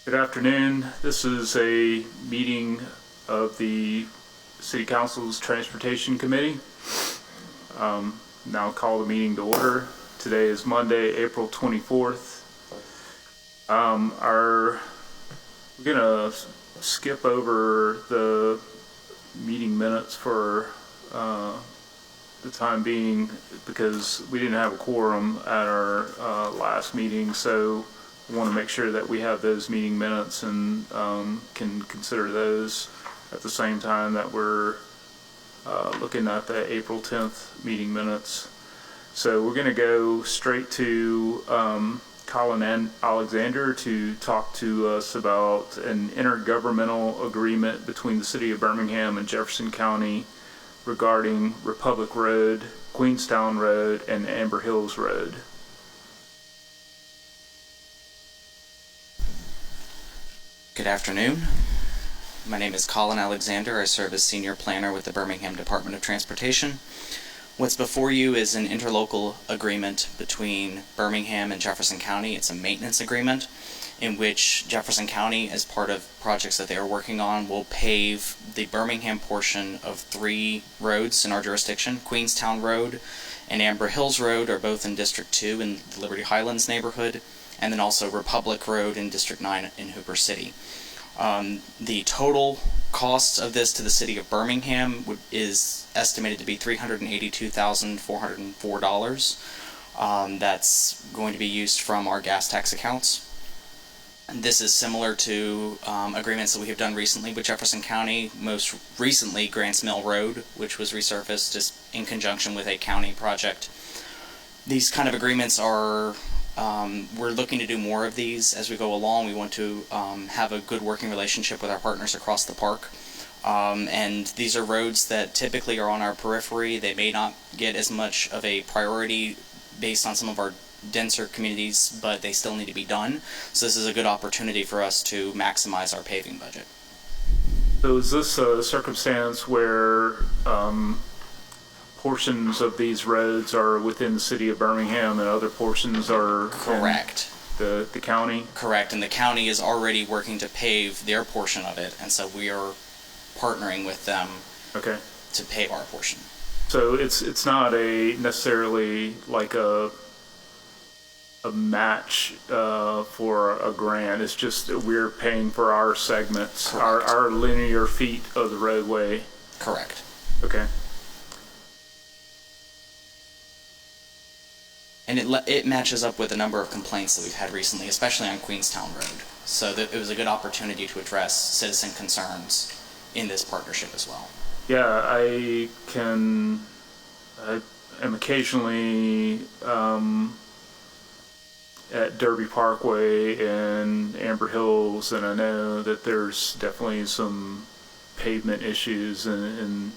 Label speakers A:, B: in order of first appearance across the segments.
A: Good afternoon. This is a meeting of the City Council's Transportation Committee. Now call the meeting to order. Today is Monday, April 24th. We're gonna skip over the meeting minutes for the time being because we didn't have a quorum at our last meeting, so we want to make sure that we have those meeting minutes and can consider those at the same time that we're looking at the April 10th meeting minutes. So we're going to go straight to Colin Alexander to talk to us about an intergovernmental agreement between the City of Birmingham and Jefferson County regarding Republic Road, Queenstown Road, and Amber Hills Road.
B: Good afternoon. My name is Colin Alexander. I serve as Senior Planner with the Birmingham Department of Transportation. What's before you is an interlocal agreement between Birmingham and Jefferson County. It's a maintenance agreement in which Jefferson County, as part of projects that they are working on, will pave the Birmingham portion of 3 roads in our jurisdiction. Queenstown Road and Amber Hills Road are both in District 2 in the Liberty Highlands neighborhood, and then also Republic Road in District 9 in Hooper City. The total cost of this to the City of Birmingham is estimated to be $382,404. That's going to be used from our gas tax accounts. This is similar to agreements that we have done recently with Jefferson County, most recently Grants Mill Road, which was resurfaced just in conjunction with a county project. These kind of agreements are, we're looking to do more of these as we go along. We want to have a good working relationship with our partners across the park. And these are roads that typically are on our periphery. They may not get as much of a priority based on some of our denser communities, but they still need to be done. So this is a good opportunity for us to maximize our paving budget.
A: So is this a circumstance where portions of these roads are within the City of Birmingham and other portions are
B: correct
A: in the county? Correct,
B: and the county is already working to pave their portion of it, and so we are partnering with them to pave our portion.
A: So it's not necessarily like a match for a grant. It's just that we're paying for our segments, our linear feet of the roadway.
B: Correct.
A: Okay.
B: And it matches up with a number of complaints that we've had recently, especially on Queenstown Road. So that it was a good opportunity to address citizen concerns in this partnership as well.
A: Yeah, I am occasionally at Derby Parkway and Amber Hills, and I know that there's definitely some pavement issues and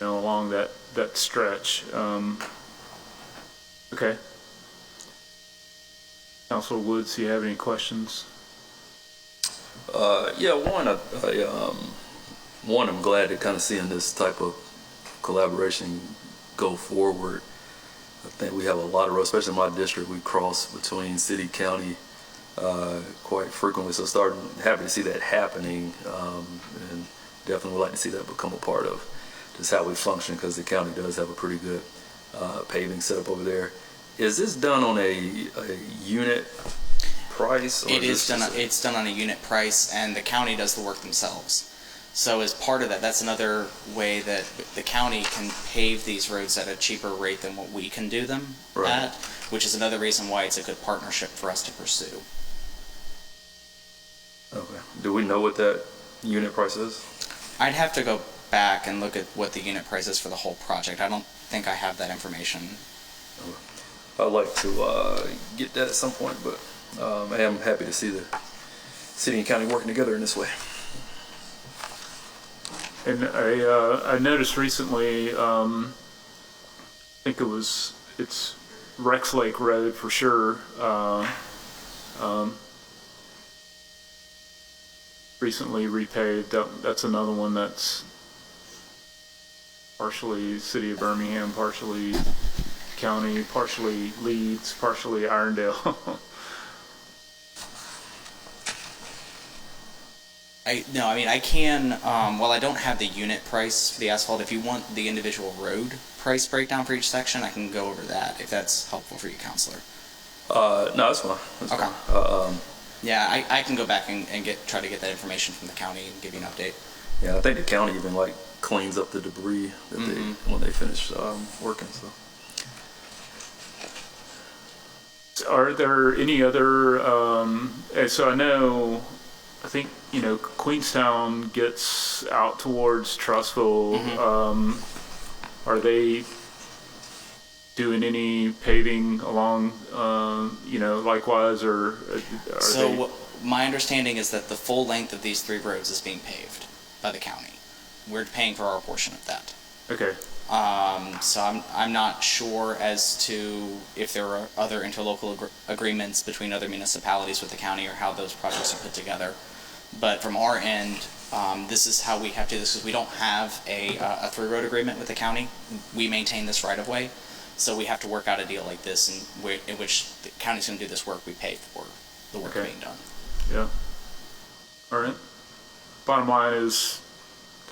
A: along that stretch. Okay. Councilor Woods, do you have any questions?
C: Yeah, one, I'm glad to kind of seeing this type of collaboration go forward. I think we have a lot of roads, especially in my district. We cross between city, county quite frequently, so happy to see that happening, and definitely would like to see that become a part of just how we function, because the county does have a pretty good paving setup over there. Is this done on a unit price? Or
B: it's done on a unit price, and the county does the work themselves. So as part of that, that's another way that the county can pave these roads at a cheaper rate than what we can do them at, which is another reason why it's a good partnership for us to pursue.
C: Okay. Do we know what that unit price is?
B: I'd have to go back and look at what the unit price is for the whole project. I don't think I have that information.
C: I'd like to get that at some point, but I am happy to see the city and county working together in this way.
A: And I noticed recently, I think it's Rex Lake Road for sure. Recently repaved. That's another one that's partially City of Birmingham, partially County, partially Leeds, partially Irondale.
B: I mean, I can, while I don't have the unit price for the asphalt, if you want the individual road price breakdown for each section, I can go over that, if that's helpful for you, Counselor.
C: No, that's fine. That's
B: Okay.
C: fine.
B: Yeah, I can go back and try to get that information from the county and give you an update.
C: Yeah, I think the county even like cleans up the debris that they when they finish working. So.
A: Are there any other, so I know, I think, Queenstown gets out towards Trussville. Are they doing any paving along, likewise, or are
B: So my understanding is that the full length of these 3 roads is being paved by the county. We're paying for our portion of that.
A: Okay.
B: So I'm not sure as to if there are other interlocal agreements between other municipalities with the county or how those projects are put together. But from our end, this is how we have to do this, because we don't have a 3-road agreement with the county. We maintain this right of way, so we have to work out a deal like this in which the county's going to do this work. We pay for the work
A: Okay.
B: being done.
A: Yeah. All right. Bottom line is,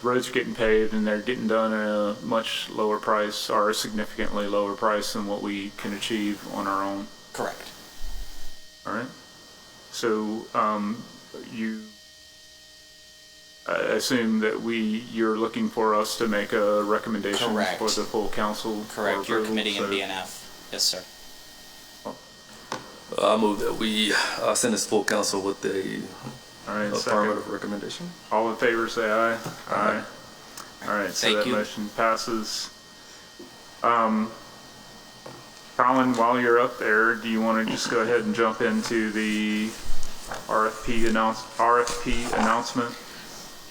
A: the roads are getting paved and they're getting done at a much lower price, or a significantly lower price than what we can achieve on our own.
B: Correct.
A: All right. So, I assume that you're looking for us to make a recommendation
B: Correct.
A: for the full council.
B: Correct.
A: for
B: Your
A: approval,
B: committee and
A: so-
B: BNF. Yes, sir.
C: I move that we send this full council with a
A: All right. Second.
C: affirmative recommendation.
A: All in favor, say aye. Aye. All right. So
B: Thank
A: that
B: you.
A: motion passes. Colin, while you're up there, do you want to just go ahead and jump into the RFP announcement?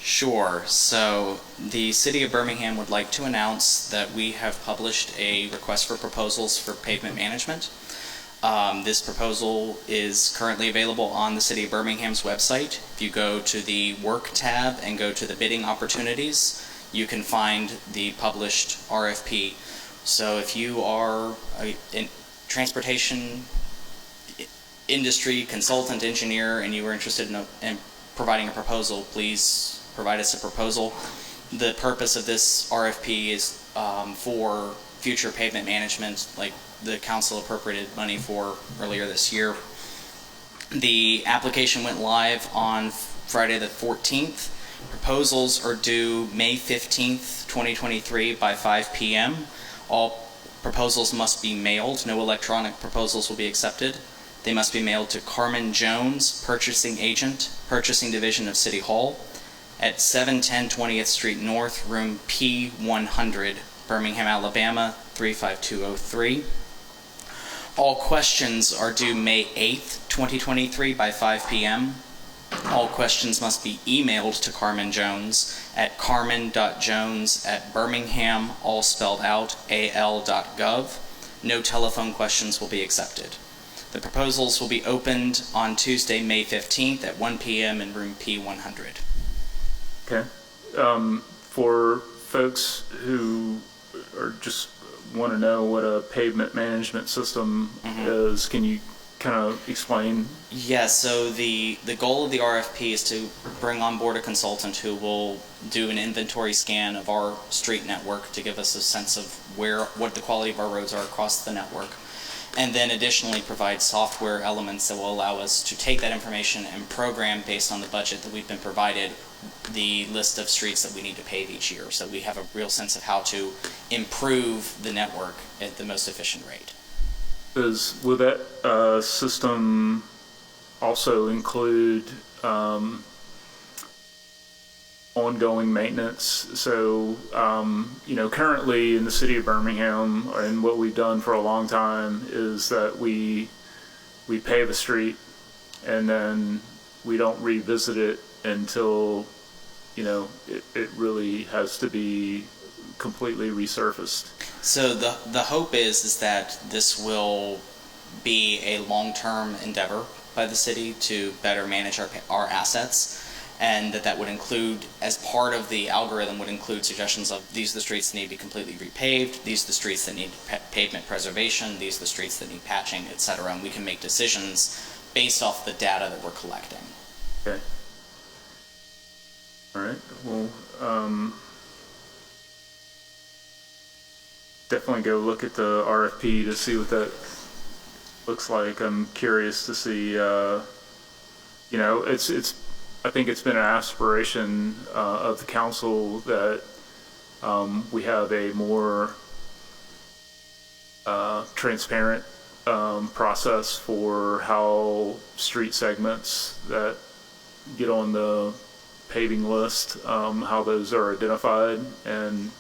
B: Sure. So the City of Birmingham would like to announce that we have published a request for proposals for pavement management. This proposal is currently available on the City of Birmingham's website. If you go to the Work tab and go to the bidding opportunities, you can find the published RFP. So if you are a transportation industry consultant engineer and you are interested in providing a proposal, please provide us a proposal. The purpose of this RFP is for future pavement management, like the council appropriated money for earlier this year. The application went live on Friday the 14th. Proposals are due May 15th, 2023 by 5 p.m. All proposals must be mailed. No electronic proposals will be accepted. They must be mailed to Carmen Jones, Purchasing Agent, Purchasing Division of City Hall, at 710 20th Street North, room P100, Birmingham, Alabama, 35203. All questions are due May 8th, 2023 by 5 p.m. All questions must be emailed to Carmen Jones at carmen.jones@birmingham, all spelled out, al.gov. No telephone questions will be accepted. The proposals will be opened on Tuesday, May 15th at 1 p.m. in room P100.
A: Okay. For folks who are just want to know what a pavement management system is, can you kind of explain?
B: Yeah, so the goal of the RFP is to bring on board a consultant who will do an inventory scan of our street network to give us a sense of what the quality of our roads are across the network, and then additionally provide software elements that will allow us to take that information and program based on the budget that we've been provided the list of streets that we need to pave each year, so we have a real sense of how to improve the network at the most efficient rate.
A: Will that system also include ongoing maintenance? So, currently in the city of Birmingham, and what we've done for a long time is that we pave a street and then we don't revisit it until, it really has to be completely resurfaced.
B: So the hope is that this will be a long-term endeavor by the city to better manage our assets, and that would include, as part of the algorithm, would include suggestions of these are the streets that need to be completely repaved, these are the streets that need pavement preservation, these are the streets that need patching, etc. And we can make decisions based off the data that we're collecting.
A: Okay. All right. Well, definitely go look at the RFP to see what that looks like. I'm curious to see. It's. I think it's been an aspiration of the council that we have a more transparent process for how street segments that get on the paving list, how those are identified, and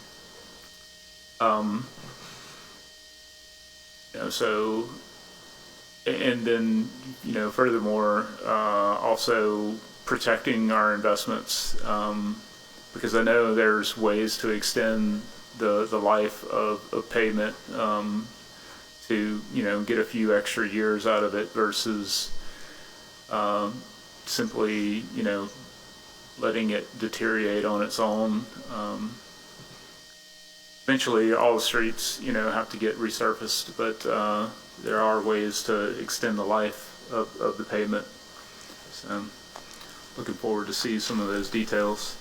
A: so, and then furthermore, also protecting our investments, because I know there's ways to extend the life of pavement, to get a few extra years out of it versus simply letting it deteriorate on its own. Eventually all the streets have to get resurfaced, but there are ways to extend the life of the pavement. So looking forward to see some of those details.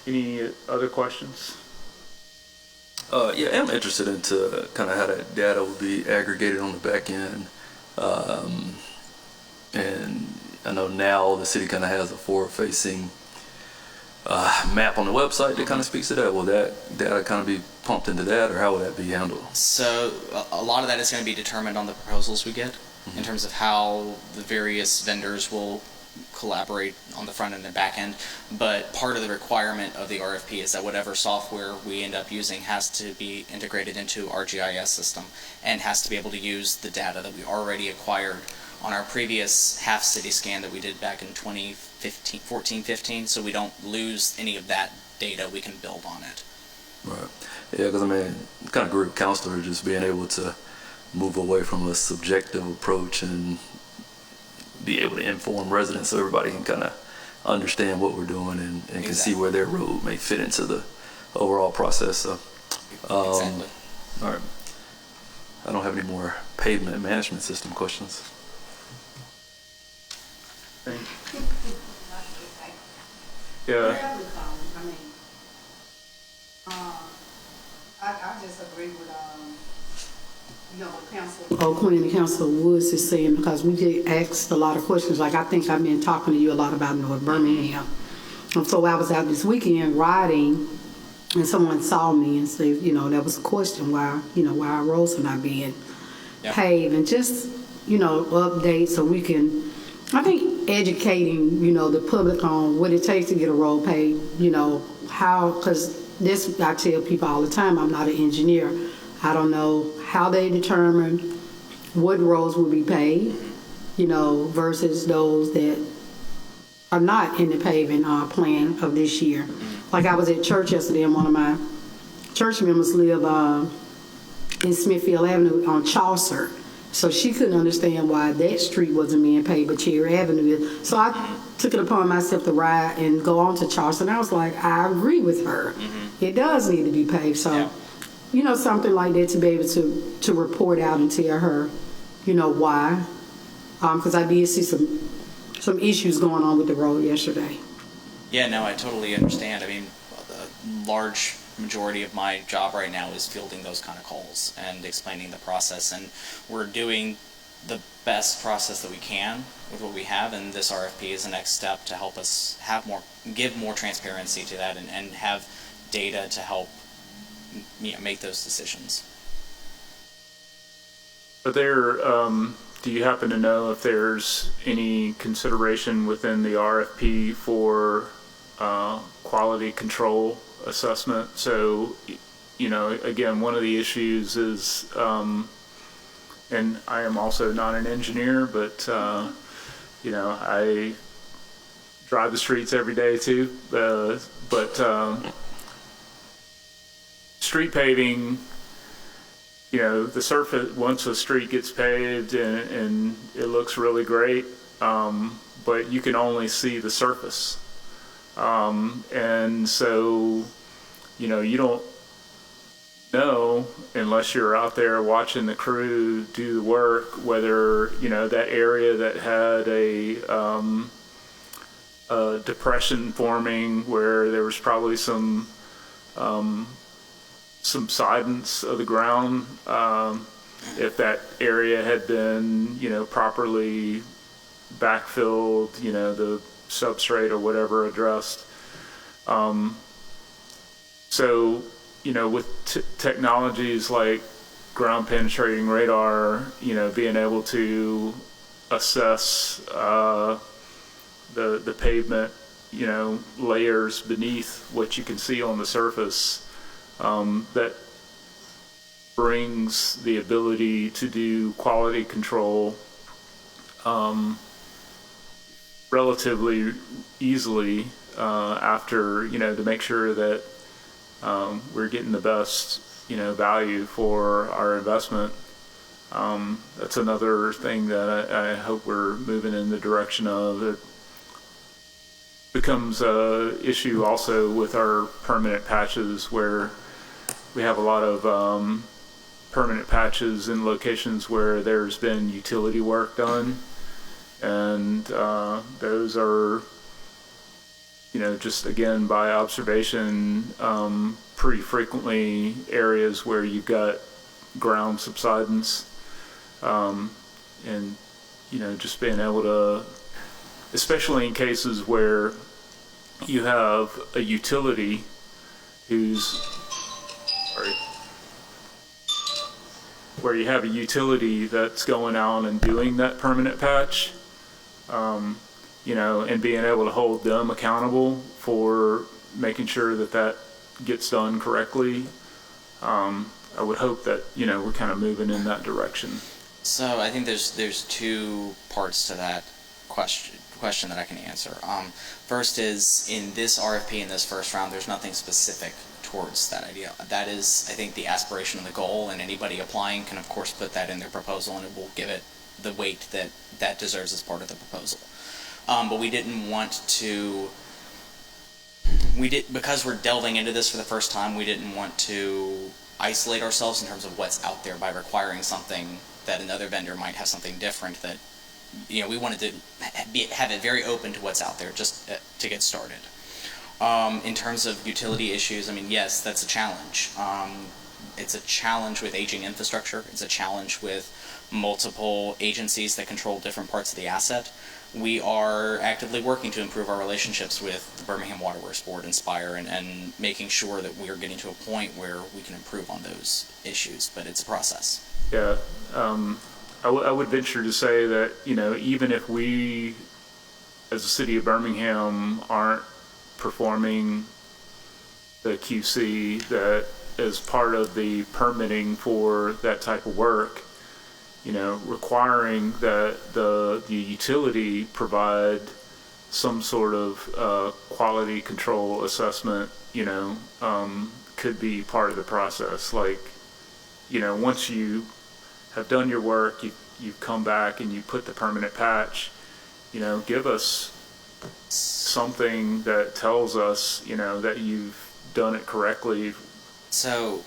A: Any other questions?
C: Yeah, I'm interested into kind of how that data will be aggregated on the back end. And I know now the city kind of has a forward-facing map on the website that kind of speaks to that. Will that data kind of be pumped into that, or how will that be handled?
B: So a lot of that is going to be determined on the proposals we get, in terms of how the various vendors will collaborate on the front end and back end. But part of the requirement of the RFP is that whatever software we end up using has to be integrated into our GIS system and has to be able to use the data that we already acquired on our previous half city scan that we did back in 2014-15, so we don't lose any of that data. We can build on it.
C: Right. Yeah, because I mean, kind of group counselor just being able to move away from a subjective approach and be able to inform residents so everybody can kind of understand what we're doing and exactly. Can see where their road may fit into the overall process. So,
B: exactly.
C: All right. I don't have any more pavement management system questions.
A: Yeah.
D: I just agree with what Council Queen and Council Woods is saying, because we get asked a lot of questions. Like, I think I've been talking to you a lot about North Birmingham. And so I was out this weekend riding, and someone saw me and said, there was a question why our roads are not being paved, and just update so we can. I think educating, the public on what it takes to get a road paved, how, because this, I tell people all the time, I'm not an engineer. I don't know how they determine what roads will be paved, versus those that are not in the paving plan of this year. Like, I was at church yesterday, and one of my church members live in Smithfield Avenue on Chaucer. So she couldn't understand why that street wasn't being paved, but Cherry Avenue is. So I took it upon myself to ride and go on to Charleston. I was like, I agree with her. Mm-hmm. It does need to be paved. So, something like that, to be able to report out and tell her, why. Because I did see some issues going on with the road yesterday.
B: Yeah, no, I totally understand. I mean, the large majority of my job right now is fielding those kind of calls and explaining the process, and we're doing the best process that we can with what we have, and this RFP is the next step to help us give more transparency to that, and have data to help make those decisions.
A: Are there, do you happen to know if there's any consideration within the RFP for quality control assessment? So, again, one of the issues is, and I am also not an engineer, but, I drive the streets every day too, but street paving, the surface, once a street gets paved and it looks really great, but you can only see the surface. And so, you don't know unless you're out there watching the crew do the work, whether, that area that had depression forming where there was probably some subsidence of the ground. If that area had been, properly backfilled, the substrate or whatever addressed. So, with technologies like ground penetrating radar, being able to assess the pavement, layers beneath what you can see on the surface, that brings the ability to do quality control relatively easily after, to make sure that we're getting the best, value for our investment. That's another thing that I hope we're moving in the direction of. It becomes a issue also with our permanent patches, where we have a lot of permanent patches in locations where there's been utility work done, and those are, just again by observation, pretty frequently areas where you've got ground subsidence, and just being able to, especially in cases where you have a utility where you have a utility that's going out and doing that permanent patch, and being able to hold them accountable for making sure that that gets done correctly. I would hope that, we're kind of moving in that direction.
B: So I think there's two parts to that question that I can answer. First is, in this RFP, in this first round, there's nothing specific towards that idea. That is, I think, the aspiration and the goal, and anybody applying can, of course, put that in their proposal, and it will give it the weight that deserves as part of the proposal. But we didn't want to, because we're delving into this for the first time, we didn't want to isolate ourselves in terms of what's out there by requiring something that another vendor might have something different. That, we wanted to have it very open to what's out there, just to get started. In terms of utility issues, yes, that's a challenge. It's a challenge with aging infrastructure. It's a challenge with multiple agencies that control different parts of the asset. We are actively working to improve our relationships with the Birmingham Water Works Board and Spire, and making sure that we are getting to a point where we can improve on those issues, but it's a process.
A: Yeah, I would venture to say that, even if we, as the city of Birmingham, aren't performing the QC that is part of the permitting for that type of work, requiring that the utility provide some sort of quality control assessment, could be part of the process. Like, once you have done your work, you've come back and you put the permanent patch, give us something that tells us, that you've done it correctly.
B: So,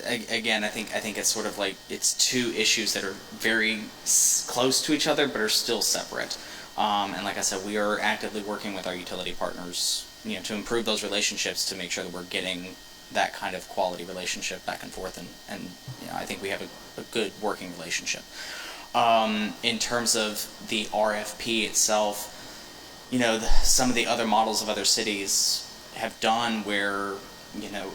B: again, I think it's sort of like, it's two issues that are very close to each other, but are still separate. And like I said, we are actively working with our utility partners, to improve those relationships, to make sure that we're getting that kind of quality relationship back and forth, and I think we have a good working relationship. In terms of the RFP itself, some of the other models of other cities have done where,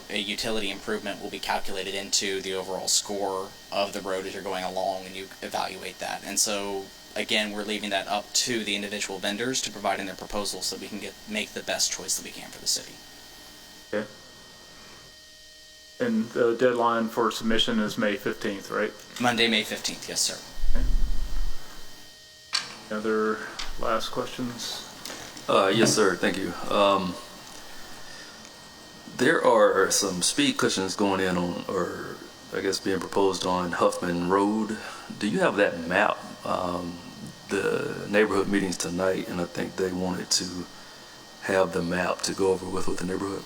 B: a utility improvement will be calculated into the overall score of the road as you're going along, and you evaluate that. And so, again, we're leaving that up to the individual vendors to provide in their proposals so we can make the best choice that we can for the city.
A: Okay. And the deadline for submission is May 15th, right?
B: Monday, May 15th, yes, sir.
A: Okay. Other last questions?
C: Yes, sir. Thank you. There are some speed cushions going in on, or I guess being proposed on Huffman Road. Do you have that map? The neighborhood meetings tonight, and I think they wanted to have the map to go over with the neighborhood.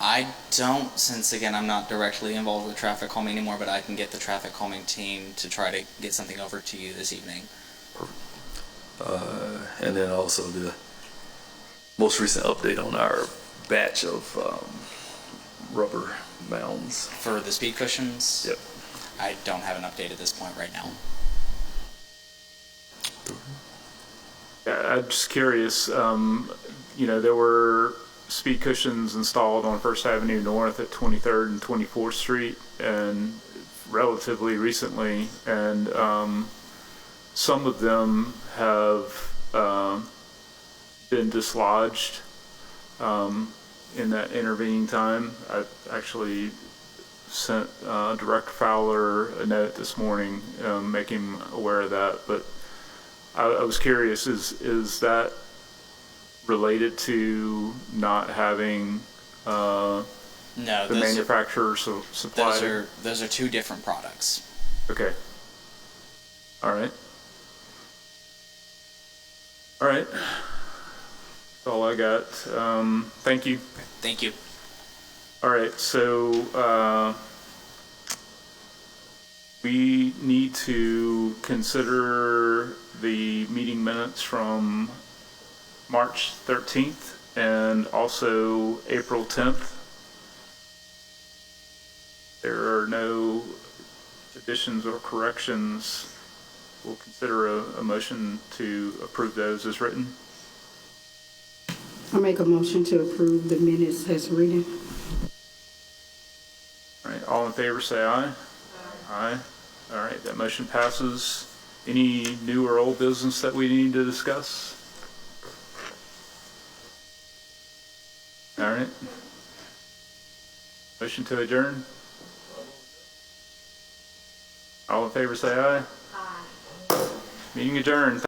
B: I don't, since again I'm not directly involved with traffic calming anymore, but I can get the traffic calming team to try to get something over to you this evening.
C: And then also most recent update on our batch of rubber mounds.
B: For the speed cushions,
C: Yep.
B: I don't have an update at this point right now.
A: Yeah, I'm just curious, there were speed cushions installed on First Avenue North at 23rd and 24th Street and relatively recently, and some of them have been dislodged in that intervening time. I actually sent Director Fowler a note this morning, making him aware of that, but I was curious, is that related to not having
B: No,
A: the
B: those
A: manufacturer supply?
B: those are two different products.
A: Okay. All right. All right. That's all I got. Thank you.
B: Thank you.
A: All right, so we need to consider the meeting minutes from March 13th and also April 10th. There are no additions or corrections. We'll consider a motion to approve those as written.
D: I make a motion to approve the minutes as written.
A: All right, all in favor say aye. Aye. All right, that motion passes. Any new or old business that we need to discuss? All right. Motion to adjourn? All in favor say aye. Aye. Meeting adjourned.